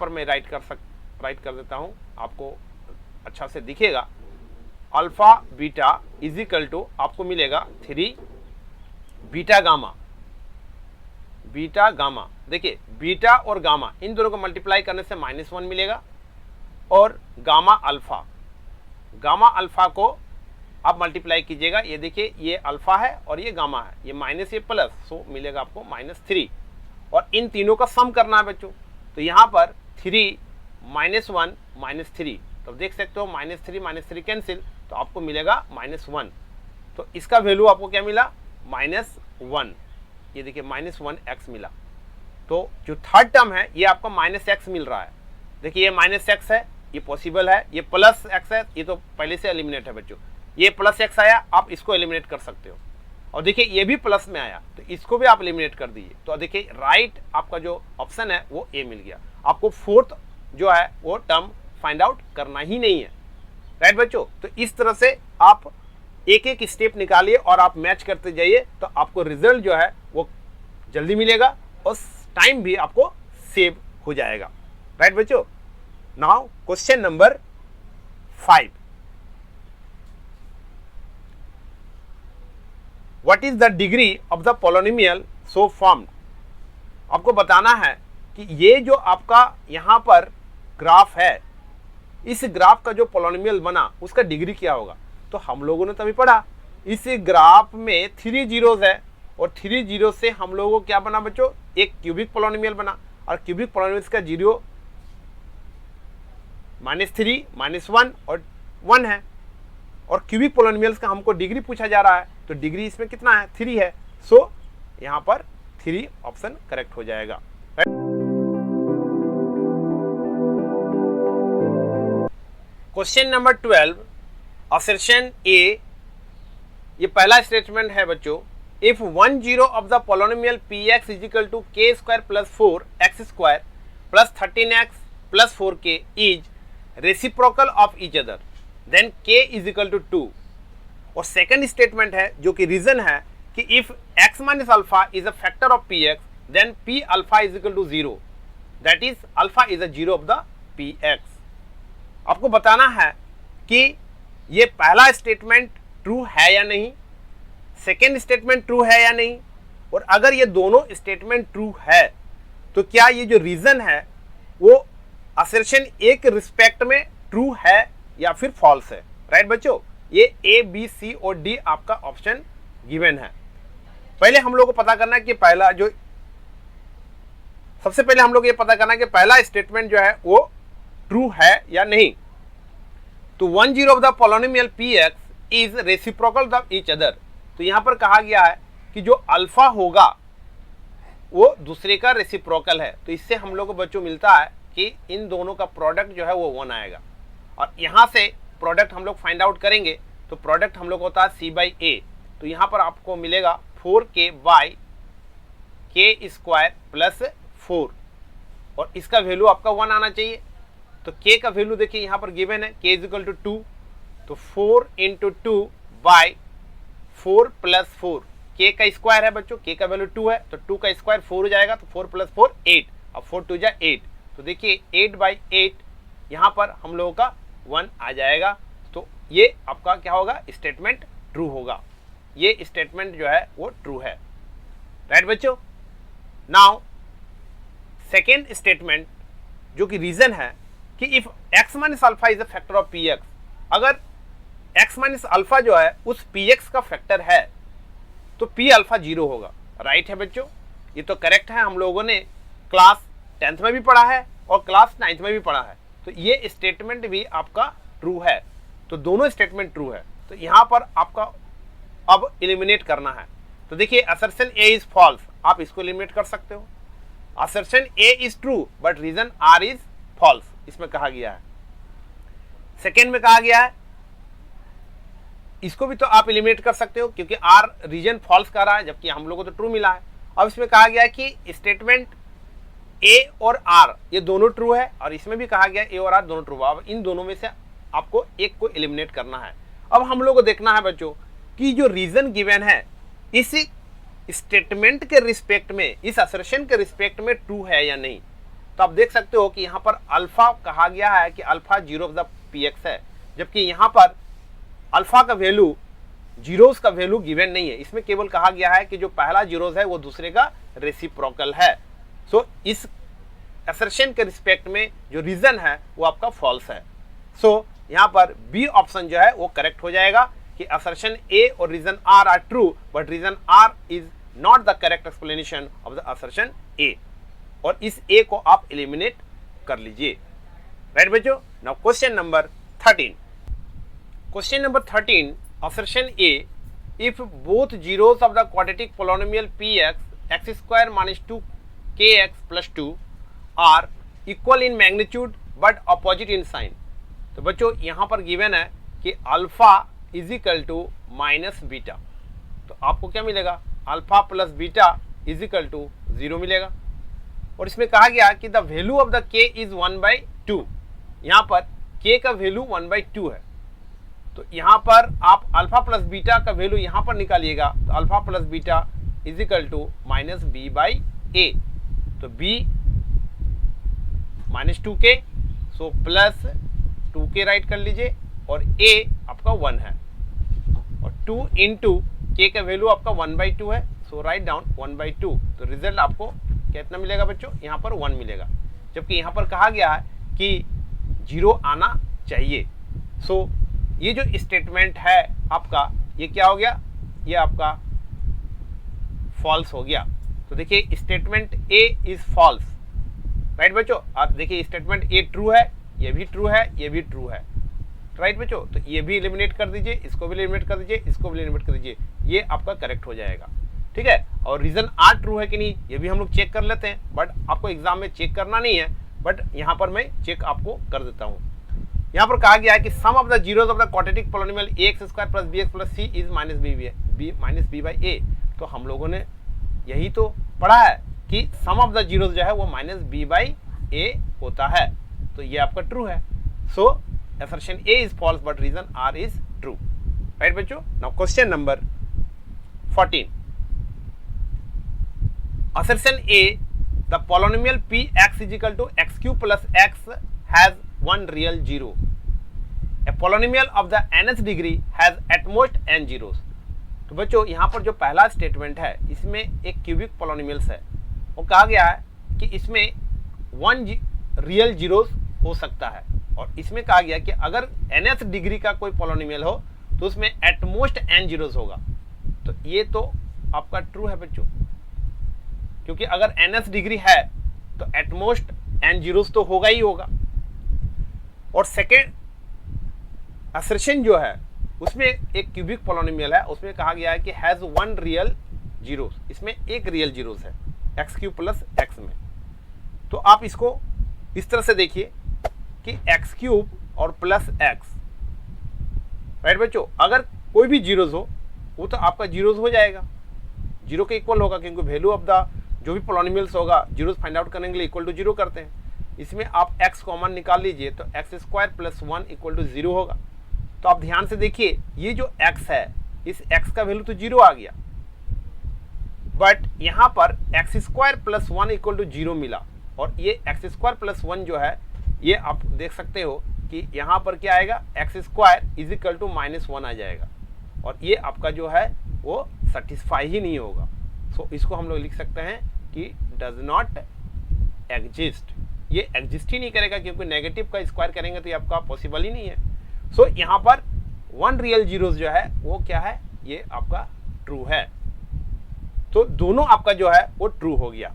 S1: मैं राइट कर देता हूँ, आपको अच्छा से दिखेगा। Alpha beta is equal to आपको मिलेगा 3 बीटा गामा। देखिए बीटा और गामा इन दोनों को मल्टीप्लाई करने से -1 मिलेगा और गामा अल्फा को आप मल्टीप्लाई कीजिएगा। ये देखिए ये अल्फा है और ये गामा है, ये माइनस ये प्लस, सो मिलेगा आपको -3। और इन तीनों का सम करना है बच्चों। तो यहाँ पर 3 -1 -3, तो देख सकते हो -3 कैंसिल, तो आपको मिलेगा -1। तो इसका वैल्यू आपको क्या मिला, -1। ये देखिए -1x मिला। तो जो थर्ड टर्म है ये आपको -x मिल रहा है। देखिए ये -x है, ये पॉसिबल है, ये +x है, ये तो पहले से एलिमिनेट है बच्चों। ये +x आया, आप इसको एलिमिनेट कर सकते हो। और देखिए ये भी प्लस में आया, तो इसको भी आप एलिमिनेट कर दीजिए। तो देखिए राइट आपका जो ऑप्शन है वो ए मिल गया। आपको फोर्थ जो है वो टर्म फाइंड आउट करना ही नहीं है, राइट बच्चों। तो इस तरह से आप एक एक स्टेप निकालिए और आप मैच करते जाइए, तो आपको रिजल्ट जो है वो जल्दी मिलेगा और टाइम भी आपको सेव हो जाएगा, राइट बच्चों। Now question number 5, what is the degree of the polynomial so formed. आपको बताना है कि ये जो आपका यहाँ पर ग्राफ है, इस ग्राफ का जो पॉलिनोमियल बना उसका डिग्री क्या होगा। तो हम लोगों ने तभी पढ़ा, इस ग्राफ में 3 जीरोस है और 3 जीरो से हम लोगों को क्या बना बच्चों, एक क्यूबिक पॉलिनोमियल बना। और क्यूबिक पॉलिनोमियल का जीरो -3 -1 और 1 है। और क्यूबिक पॉलिनोमियल्स का हमको डिग्री पूछा जा रहा है, तो डिग्री इसमें कितना है, 3 है। सो यहाँ पर 3 ऑप्शन करेक्ट हो जाएगा। क्वेश्चन नंबर 12, असर्शन ए, ये पहला स्टेटमेंट है बच्चों। If 1 zero of the polynomial px is equal to k² + 4x² + 13x + 4k is reciprocal of each other, then k is equal to 2। और सेकंड स्टेटमेंट है जो कि रीजन है कि if x minus alpha is a factor of px, then p alpha is equal to 0, that is alpha is a zero of the px। आपको बताना है कि ये पहला स्टेटमेंट ट्रू है या नहीं, सेकेंड स्टेटमेंट ट्रू है या नहीं। और अगर ये दोनों स्टेटमेंट ट्रू है तो क्या ये जो रीजन है वो असर्शन ए के रिस्पेक्ट में ट्रू है या फिर फॉल्स है, राइट बच्चों। ये ए बी सी और डी आपका ऑप्शन गिवन है। पहले हम लोग को पता करना है कि सबसे पहले हम लोग ये पता करना है कि पहला स्टेटमेंट जो है वो ट्रू है या नहीं। तो 1 zero of the polynomial px is reciprocal of each other. तो यहां पर कहा गया है कि जो अल्फा होगा वो दूसरे का रेसिप्रोकल है। तो इससे हम लोग को बच्चों मिलता है कि इन दोनों का प्रोडक्ट जो है वो 1 आएगा। और यहां से प्रोडक्ट हम लोग फाइंड आउट करेंगे, तो प्रोडक्ट हम लोग होता है c/a। तो यहां पर आपको मिलेगा 4k बाई k² प्लस 4 और इसका वैल्यू आपका 1 आना चाहिए। तो k का वैल्यू देखिए यहाँ पर गिवन है, k इज इक्वल टू 2। तो 4 × 2 बाई 4 + 4, k का स्क्वायर है बच्चों, k का वैल्यू 2 है, तो 2 का स्क्वायर 4 हो जाएगा, तो 4 + 4 8, अब 4 2 जा 8, तो देखिए 8/8 यहाँ पर हम लोगों का 1 आ जाएगा। तो ये आपका क्या होगा, स्टेटमेंट ट्रू होगा, ये स्टेटमेंट जो है वो ट्रू है। राइट बच्चों। नाउ सेकेंड स्टेटमेंट जो कि रीजन है कि if x minus alpha is a factor of px, अगर x माइनस अल्फा जो है उस px का फैक्टर है तो p अल्फा 0 होगा। राइट है बच्चों, ये तो करेक्ट है, हम लोगों ने क्लास 10th में भी पढ़ा है और क्लास 9th में भी पढ़ा है, तो ये स्टेटमेंट भी आपका ट्रू है, तो दोनों स्टेटमेंट ट्रू है। तो यहाँ पर आपका अब एलिमिनेट करना है, तो देखिए असर्शन A इज फॉल्स, आप इसको एलिमिनेट कर सकते हो। Assertion A is true but reason R is false, इसमें कहा गया है। सेकेंड में कहा गया है, इसको भी तो आप एलिमिनेट कर सकते हो क्योंकि R रीजन फॉल्स कर रहा है जबकि हम लोगों को तो ट्रू मिला है। अब इसमें कहा गया है कि स्टेटमेंट A और R ये दोनों ट्रू है, और इसमें भी कहा गया A और R दोनों ट्रू है। अब इन दोनों में से आपको एक को एलिमिनेट करना है। अब हम लोग को देखना है बच्चों कि जो रीजन गिवन है इस स्टेटमेंट के रिस्पेक्ट में, इस असर्शन के रिस्पेक्ट में ट्रू है या नहीं। तो आप देख सकते हो कि यहाँ पर अल्फा कहा गया है कि अल्फा 0 ऑफ द px है, जबकि यहाँ पर अल्फा का वैल्यू जीरोस का वैल्यू गिवन नहीं है, इसमें केवल कहा गया है कि जो पहला जीरोस है वो दूसरे का रेसिप्रोकल है। सो इस असर्शन के रिस्पेक्ट में जो रीजन है वो आपका फॉल्स है। सो यहाँ पर बी ऑप्शन जो है वो करेक्ट हो जाएगा कि असर्शन ए और reason R are true but reason R is not the correct explanation of the assertion A, और इस ए को आप एलिमिनेट कर लीजिए। राइट बच्चों। Now question number 13। Question number 13, assertion A, if both zeros of the quadratic polynomial px x square minus 2kx plus 2 are equal in magnitude but opposite in sign। तो बच्चों यहाँ पर गिवन है कि alpha is equal to minus beta, तो आपको क्या मिलेगा, alpha plus beta is equal to 0 मिलेगा। और इसमें कहा गया कि the value of the k is 1/2, यहाँ पर k का वैल्यू 1/2 है, तो यहाँ पर आप अल्फा प्लस बीटा का वैल्यू यहाँ पर निकालिएगा, तो alpha plus beta is equal to minus b/a, तो b minus 2k, so plus 2k right कर लीजिए, और a आपका 1 है, और 2 इंटू k का वैल्यू आपका 1/2 है, सो राइट डाउन 1/2, तो रिजल्ट आपको कितना मिलेगा बच्चों, यहाँ पर 1 मिलेगा, जबकि यहाँ पर कहा गया है कि 0 आना चाहिए। सो ये जो स्टेटमेंट है आपका ये क्या हो गया, ये आपका फॉल्स हो गया। तो देखिए statement A is false. Right बच्चों। आप देखिए स्टेटमेंट ए ट्रू है, ये भी ट्रू है, ये भी ट्रू है। राइट बच्चों। तो ये भी एलिमिनेट कर दीजिए, इसको भी एलिमिनेट कर दीजिए, इसको भी एलिमिनेट कर दीजिए, ये आपका करेक्ट हो जाएगा। ठीक है। और रीजन आर ट्रू है कि नहीं ये भी हम लोग चेक कर लेते हैं, बट आपको एग्जाम में चेक करना नहीं है, बट यहाँ पर मैं चेक आपको कर देता हूँ। यहाँ पर कहा गया है कि sum of the zeros of the quadratic polynomial ax square plus bx plus c is minus b/a। तो हम लोगों ने यही तो पढ़ा है कि सम ऑफ द जीरोस जो है वो माइनस b/a होता है, तो ये आपका ट्रू है। So assertion a is false but reason r is true. Right बच्चों। Now question number 14, assertion A, the polynomial px is equal to x cube plus x has one real zero. A polynomial of the nth degree has at most n zeros। तो बच्चों यहाँ पर जो पहला statement है इसमें एक cubic पोलोनिमियल्स है, वो कहा गया है कि इसमें 1 रियल जीरोस हो सकता है, और इसमें कहा गया कि अगर nth डिग्री का कोई पोलोनिमियल हो तो उसमें एट मोस्ट n जीरोस होगा। तो ये तो आपका ट्रू है बच्चों, क्योंकि अगर nth डिग्री है तो एटमोस्ट n जीरोस तो होगा ही होगा। और सेकेंड असर्शन जो है उसमें एक क्यूबिक पोलोनिमियल है, उसमें कहा गया है कि हैज 1 रियल जीरोस, इसमें एक रियल जीरोस है एक्स क्यूब प्लस एक्स में। तो आप इसको इस तरह से देखिए कि एक्स क्यूब और प्लस एक्स। राइट बच्चों। अगर कोई भी जीरोस हो वो तो आपका जीरोस हो जाएगा, जीरो के इक्वल होगा, क्योंकि वैल्यू ऑफ द जो भी पोलोनिमियल्स होगा जीरोस फाइंड आउट करने के लिए इक्वल टू 0 करते हैं। इसमें आप x कॉमन निकाल लीजिए तो x square plus 1 equal to 0 होगा। तो आप ध्यान से देखिए ये जो x है इस x का वैल्यू तो 0 आ गया, बट यहाँ पर x square plus 1 equal to 0 मिला, और ये एक्स स्क्वायर प्लस 1 जो है ये आप देख सकते हो कि यहाँ पर क्या आएगा, x square is equal to -1 आ जाएगा, और ये आपका जो है वो सेटिस्फाई ही नहीं होगा। सो इसको हम लोग लिख सकते हैं कि डज नॉट एग्जिस्ट, ये एग्जिस्ट ही नहीं करेगा, क्योंकि नेगेटिव का स्क्वायर करेंगे तो ये आपका पॉसिबल ही नहीं है। सो यहाँ पर 1 रियल जीरोस जो है वो क्या है, ये आपका ट्रू है। तो दोनों आपका जो है वो ट्रू हो गया,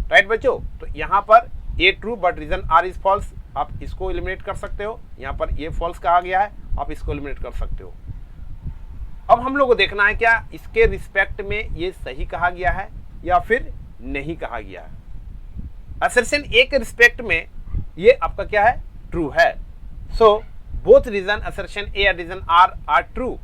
S1: राइट बच्चों। तो यहाँ पर A true but reason R is false, आप इसको एलिमिनेट कर सकते हो। यहाँ पर ये फॉल्स कहा गया है, आप इसको एलिमिनेट कर सकते हो। अब हम लोग को देखना है क्या इसके रिस्पेक्ट में ये सही कहा गया है या फिर नहीं कहा गया है। असर्शन ए के रिस्पेक्ट में ये आपका क्या है, ट्रू है। So both reason assertion A and reason R true,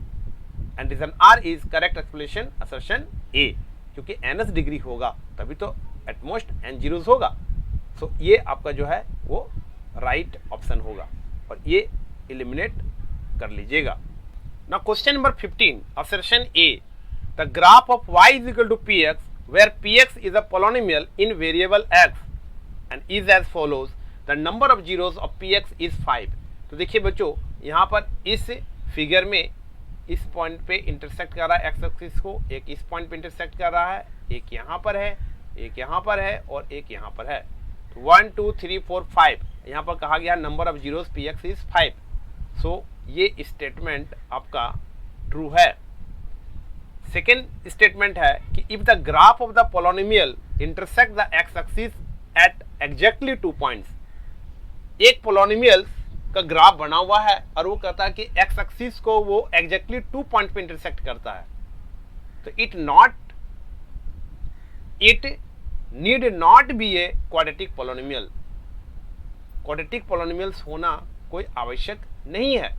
S1: and reason R is correct explanation assertion A, क्योंकि nth डिग्री होगा तभी तो एटमोस्ट n जीरोस होगा। सो ये आपका जो है वो राइट ऑप्शन होगा, और ये एलिमिनेट कर लीजिएगा। Now question number 15, assertion A, the graph of y is equal to px where px is a polynomial in variable x and is as follows, the number of zeros of px is 5। तो देखिए बच्चों, यहाँ पर इस figure में इस point पे intersect कर रहा है एक्स एक्सिस को, एक इस पॉइंट पे इंटरसेक्ट कर रहा है, एक यहाँ पर है, एक यहाँ पर है और एक यहाँ पर है। 1 2 3 4 5 यहाँ पर कहा गया number of zeros px is 5। सो ये स्टेटमेंट आपका ट्रू है। सेकेंड स्टेटमेंट है कि if the graph of the polynomial intersect the x axis at exactly 2 points, एक पोलिनोमियल का ग्राफ बना हुआ है और वो कहता है कि एक्स एक्सिस को वो एग्जैक्टली 2 पॉइंट पे इंटरसेक्ट करता है, तो it need not be a quadratic polynomial. Quadratic polynomials होना कोई आवश्यक नहीं है,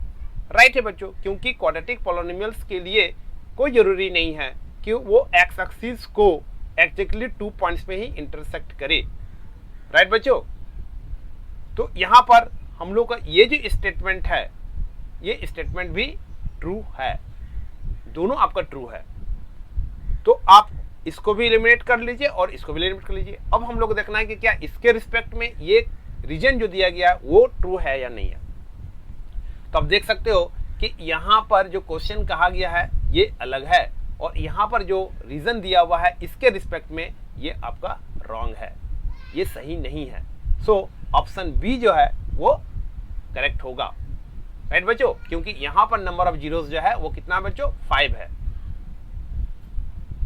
S1: राइट है बच्चों, क्योंकि क्वाड्रेटिक पोलिनोमियल्स के लिए कोई जरूरी नहीं है कि वो एक्स एक्सिस को एग्जैक्टली 2 पॉइंट्स पे ही इंटरसेक्ट करे, राइट बच्चों। तो यहां पर हम लोग का ये जो स्टेटमेंट है, ये स्टेटमेंट भी ट्रू है, दोनों आपका ट्रू है। तो आप इसको भी एलिमिनेट कर लीजिए और इसको भी एलिमिनेट कर लीजिए। अब हम लोग को देखना है कि क्या इसके रिस्पेक्ट में ये रीजन जो दिया गया है वो ट्रू है या नहीं है। तो आप देख सकते हो कि यहाँ पर जो क्वेश्चन कहा गया है ये अलग है, और यहाँ पर जो रीजन दिया हुआ है इसके रिस्पेक्ट में ये आपका रॉन्ग है, ये सही नहीं है। सो ऑप्शन बी जो है वो करेक्ट होगा, राइट बच्चों, क्योंकि यहां पर नंबर ऑफ जीरोस जो है वो कितना बच्चों, 5 है,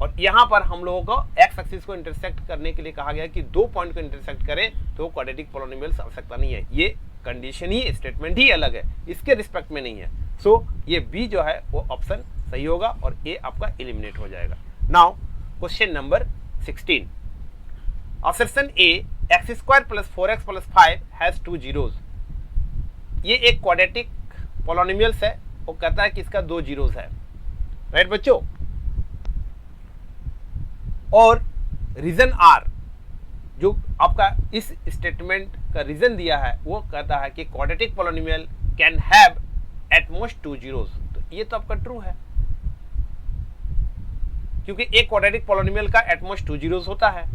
S1: और यहां पर हम लोगों को एक्स एक्सिस को इंटरसेक्ट करने के लिए कहा गया है कि 2 पॉइंट को इंटरसेक्ट करे तो क्वाड्रेटिक पोलिनोमियल्स आवश्यकता नहीं है। ये कंडीशन ही, स्टेटमेंट ही अलग है, इसके रिस्पेक्ट में नहीं है। सो ये बी जो है वो ऑप्शन सही होगा और ए आपका एलिमिनेट हो जाएगा। Now question number 16, assertion A x square plus 4x plus 5 has 2 zeros. ये एक क्वाड्रेटिक पोलिनोमियल्स है, वो कहता है कि इसका 2 जीरोस है, राइट बच्चों। और रीजन आर जो आपका इस स्टेटमेंट का रीजन दिया है वो कहता है कि quadratic polynomial can have eight most 2 zeros. तो ये तो आपका ट्रू है, क्योंकि एक क्वाड्रेटिक पोलिनोमियल का एट मोस्ट 2 जीरोस होता है।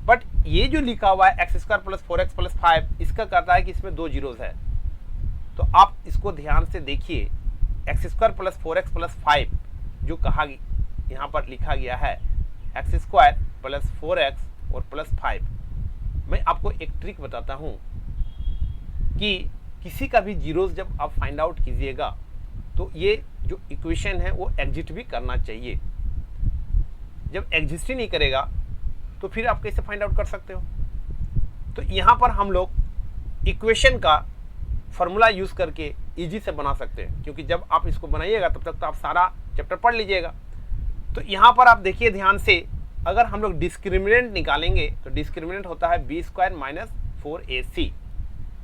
S1: बट ये जो लिखा हुआ है x square plus 4x plus 5, इसका कहता है कि इसमें 2 जीरोस है। तो आप इसको ध्यान से देखिए, x square plus 4x plus 5 जो कहा यहाँ पर लिखा गया है एक्स स्क्वायर प्लस 4x और प्लस 5। मैं आपको एक ट्रिक बताता हूँ कि किसी का भी जीरोस जब आप फाइंड आउट कीजिएगा तो ये जो इक्वेशन है वो एग्जिस्ट भी करना चाहिए। जब एग्जिस्ट ही नहीं करेगा तो फिर आप कैसे फाइंड आउट कर सकते हो। तो यहाँ पर हम लोग इक्वेशन का फॉर्मूला यूज करके इजी से बना सकते हैं, क्योंकि जब आप इसको बनाइएगा तब तक तो आप सारा चैप्टर पढ़ लीजिएगा। तो यहाँ पर आप देखिए ध्यान से, अगर हम लोग डिस्क्रिमिनेंट निकालेंगे तो डिस्क्रिमिनेंट होता है बी स्क्वायर माइनस 4ac।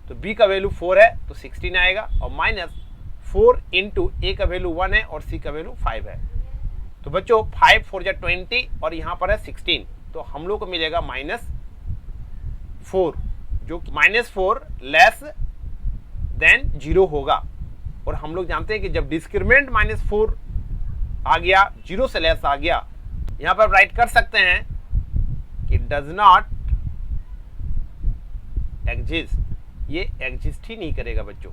S1: तो b का वैल्यू 4 है तो 16 आएगा, और माइनस 4 इंटू a का वैल्यू 1 है और c का वैल्यू 5 है। तो बच्चों 5 4 जा 20 और यहाँ पर है 16, तो हम लोग को मिलेगा -4, जो -4 लेस देन 0 होगा। और हम लोग जानते हैं कि जब डिस्क्रिमिनेंट -4 आ गया, 0 से लेस आ गया, यहां पर राइट कर सकते हैं कि डज नॉट एग्जिस्ट, ये एग्जिस्ट ही नहीं करेगा बच्चों।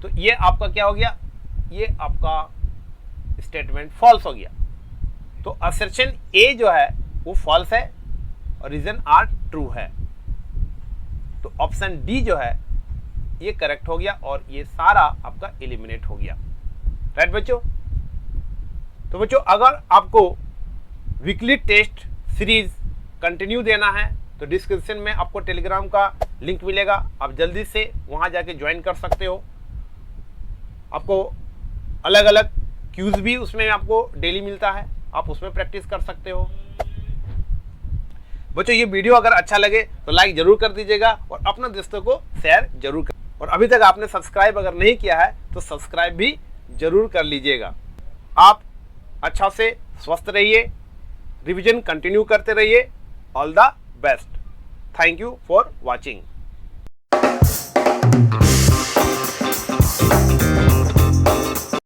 S1: तो ये आपका क्या हो गया, ये आपका स्टेटमेंट फॉल्स हो गया। तो असर्शन ए जो है वो फॉल्स है और रीजन आर ट्रू है। तो ऑप्शन डी जो है ये करेक्ट हो गया और ये सारा आपका एलिमिनेट हो गया। राइट बच्चों। तो बच्चों अगर आपको वीकली टेस्ट सीरीज कंटिन्यू देना है तो डिस्क्रिप्शन में आपको टेलीग्राम का लिंक मिलेगा, आप जल्दी से वहां जाके ज्वाइन कर सकते हो। आपको अलग अलग क्यूज भी उसमें आपको डेली मिलता है, आप उसमें प्रैक्टिस कर सकते हो। बच्चों ये वीडियो अगर अच्छा लगे तो लाइक जरूर कर दीजिएगा और अपने दोस्तों को शेयर जरूर कर, और अभी तक आपने सब्सक्राइब अगर नहीं किया है तो सब्सक्राइब भी जरूर कर लीजिएगा। आप अच्छा से स्वस्थ रहिए, रिवीजन कंटिन्यू करते रहिए। All the best. Thank you for watching.